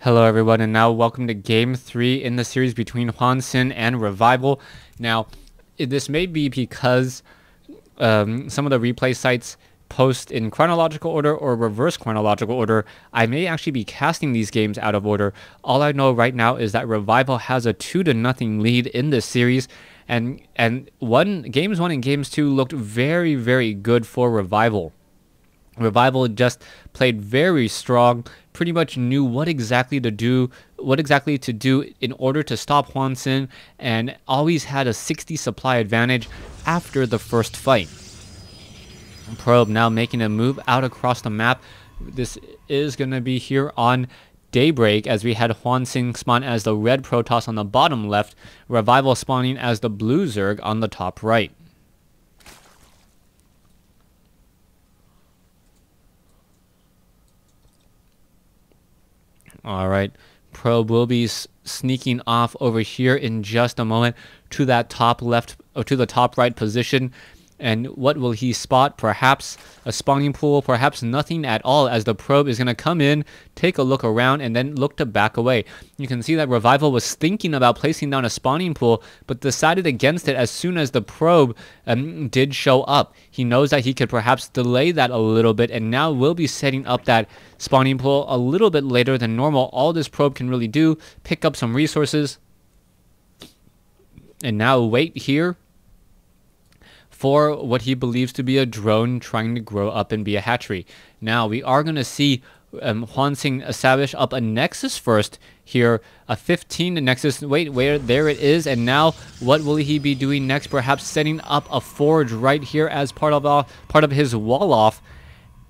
Hello everyone, and now welcome to Game 3 in the series between HwangSin and Revival. Now, this may be because some of the replay sites post in chronological order or reverse chronological order. I may actually be casting these games out of order. All I know right now is that Revival has a 2-0 lead in this series, and games 1 and games 2 looked very, very good for Revival. Revival just played very strong, pretty much knew what exactly to do in order to stop HwangSin, and always had a 60 supply advantage after the first fight. Probe now making a move out across the map. This is going to be here on Daybreak, as we had HwangSin spawn as the red Protoss on the bottom left, Revival spawning as the blue Zerg on the top right. Alright, Probe will be sneaking off over here in just a moment to that top left, or to the top right position. And what will he spot? Perhaps a spawning pool, perhaps nothing at all, as the Probe is going to come in, take a look around, and then look to back away. You can see that Revival was thinking about placing down a spawning pool, but decided against it as soon as the Probe did show up. He knows that he could perhaps delay that a little bit, and now will be setting up that spawning pool a little bit later than normal. All this Probe can really do, pick up some resources, and now wait here for what he believes to be a drone trying to grow up and be a hatchery. Now, we are going to see HwangSin establish up a Nexus first here, a 15 Nexus. Wait, there it is. And now, what will he be doing next? Perhaps setting up a forge right here as part of his wall off,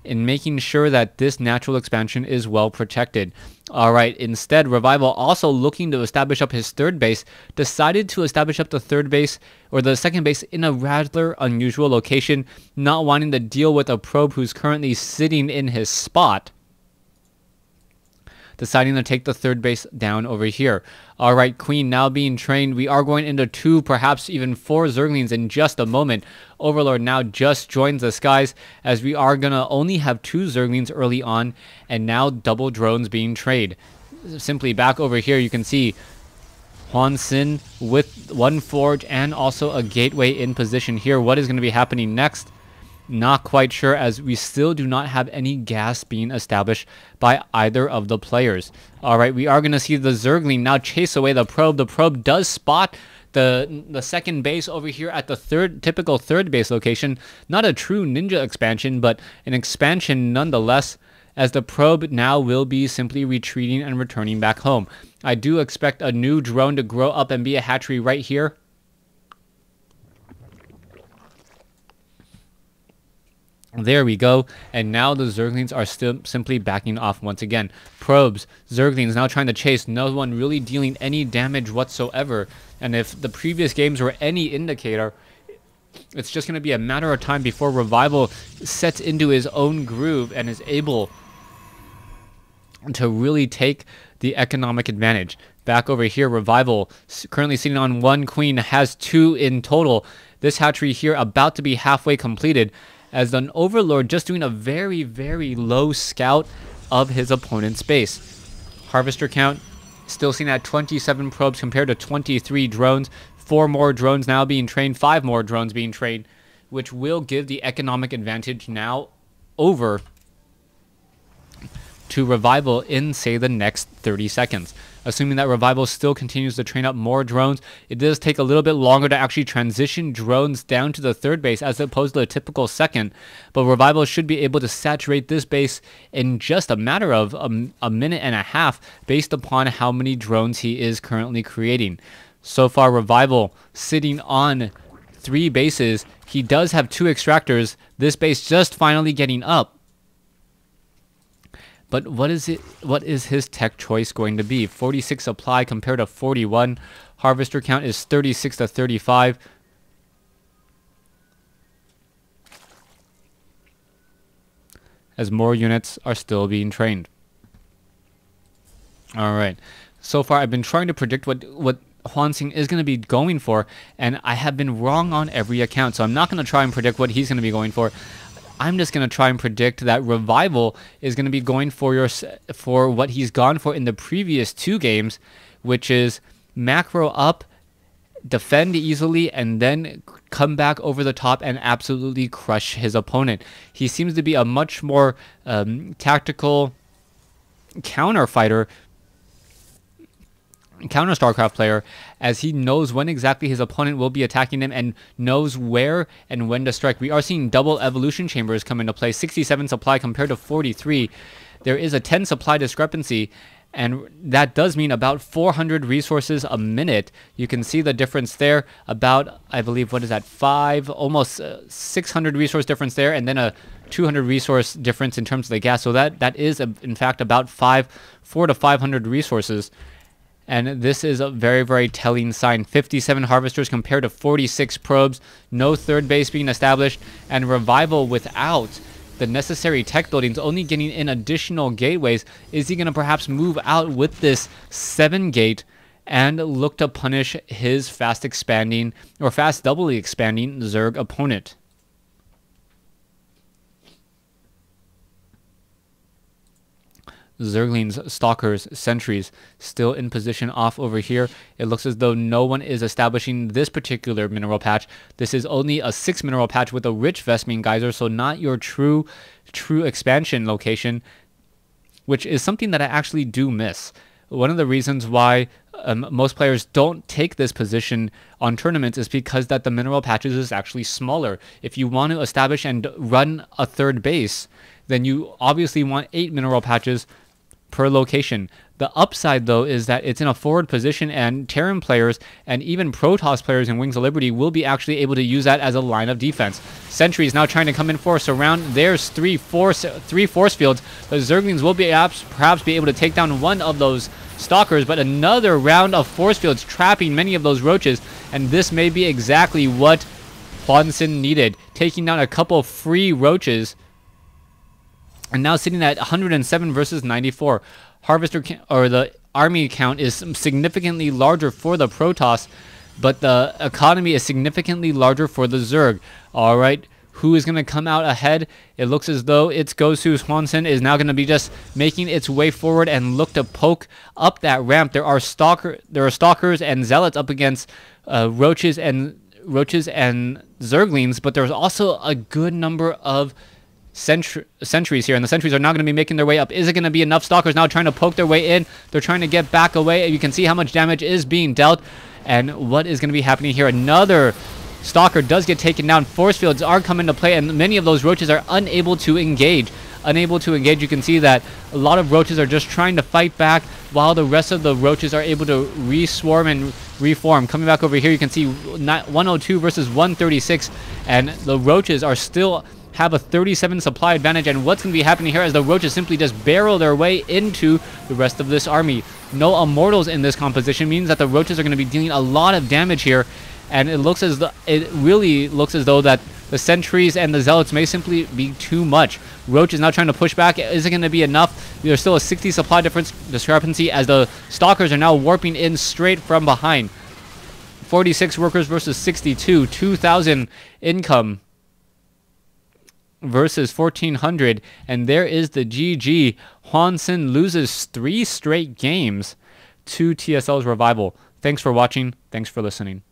in making sure that this natural expansion is well protected. Alright, instead, Revival, also looking to establish up his third base, decided to establish up the third base, or the second base, in a rather unusual location, not wanting to deal with a Probe who's currently sitting in his spot, deciding to take the third base down over here. Alright, Queen now being trained. We are going into 2, perhaps even 4 Zerglings in just a moment. Overlord now just joins the skies, as we are going to only have 2 Zerglings early on, and now double drones being trained. Simply back over here, you can see HwangSin with 1 forge and also a gateway in position here. What is going to be happening next? Not quite sure, as we still do not have any gas being established by either of the players. Alright, we are going to see the Zergling now chase away the Probe. The Probe does spot the second base over here at the typical third base location. Not a true ninja expansion, but an expansion nonetheless, as the Probe now will be simply retreating and returning back home. I do expect a new drone to grow up and be a hatchery right here. There we go, and now the Zerglings are still simply backing off once again. Probes, Zerglings now trying to chase, no one really dealing any damage whatsoever. And if the previous games were any indicator, it's just going to be a matter of time before Revival sets into his own groove and is able to really take the economic advantage. Back over here, Revival, currently sitting on 1 queen, has 2 in total. This hatchery here about to be halfway completed, as an Overlord just doing a very, very low scout of his opponent's base. Harvester count still seen at 27 probes compared to 23 drones. 4 more drones now being trained, 5 more drones being trained, which will give the economic advantage now over to Revival in, say, the next 30 seconds. Assuming that Revival still continues to train up more drones, it does take a little bit longer to actually transition drones down to the third base as opposed to a typical second, but Revival should be able to saturate this base in just a matter of a minute and a half based upon how many drones he is currently creating. So far, Revival sitting on 3 bases. He does have 2 extractors, this base just finally getting up. But what is his tech choice going to be? 46 supply compared to 41. Harvester count is 36 to 35. As more units are still being trained. Alright. So far I've been trying to predict what HwangSin is going to be going for, and I have been wrong on every account. So I'm not going to try and predict what he's going to be going for. I'm just going to try and predict that Revival is going to be going for what he's gone for in the previous 2 games, which is macro up, defend easily, and then come back over the top and absolutely crush his opponent. He seems to be a much more tactical counter StarCraft player, as he knows when exactly his opponent will be attacking him and knows where and when to strike. We are seeing double evolution chambers come into play, 67 supply compared to 43. There is a 10 supply discrepancy, and that does mean about 400 resources a minute. You can see the difference there, about, I believe, what is that, almost 600 resource difference there, and then a 200 resource difference in terms of the gas. So that is, in fact, about 400 to 500 resources. And this is a very, very telling sign. 57 harvesters compared to 46 probes. No third base being established. And Revival without the necessary tech buildings, only getting in additional gateways. Is he going to perhaps move out with this 7 gate and look to punish his fast doubly expanding Zerg opponent? Zerglings, Stalkers, Sentries still in position off over here. It looks as though no one is establishing this particular mineral patch. This is only a 6 mineral patch with a rich Vespene Geyser, so not your true expansion location, which is something that I actually do miss. One of the reasons why most players don't take this position on tournaments is because that the mineral patches is actually smaller. If you want to establish and run a third base, then you obviously want 8 mineral patches per location. The upside, though, is that it's in a forward position, and Terran players and even Protoss players in Wings of Liberty will be actually able to use that as a line of defense. Sentries now trying to come in for a surround. There's three force fields. The Zerglings will perhaps be able to take down one of those Stalkers, but another round of force fields trapping many of those roaches, and this may be exactly what HwangSin needed, taking down a couple free roaches. And now sitting at 107 versus 94. The army count is significantly larger for the Protoss, but the economy is significantly larger for the Zerg. All right, who is going to come out ahead? It looks as though it's Gosu's HwangSin is now going to be just making its way forward and look to poke up that ramp. There are Stalkers and Zealots up against roaches and Zerglings, but there's also a good number of sentries here, and the sentries are not going to be making their way up. Is it going to be enough? Stalkers now trying to poke their way in. They're trying to get back away. You can see how much damage is being dealt, and what is going to be happening here. Another Stalker does get taken down. Force fields are coming to play, and many of those roaches are unable to engage. You can see that a lot of roaches are just trying to fight back, while the rest of the roaches are able to reswarm and reform. Coming back over here, you can see 102 versus 136, and the roaches are still have a 37 supply advantage. And what's going to be happening here as the roaches simply just barrel their way into the rest of this army. No immortals in this composition means that the roaches are going to be dealing a lot of damage here, and it really looks as though that the sentries and the zealots may simply be too much. Roach is now trying to push back. Is it going to be enough? There's still a 60 supply discrepancy as the Stalkers are now warping in straight from behind. 46 workers versus 62. 2,000 income versus 1,400, and there is the GG. HwangSin loses 3 straight games to TSL's Revival. Thanks for watching. Thanks for listening.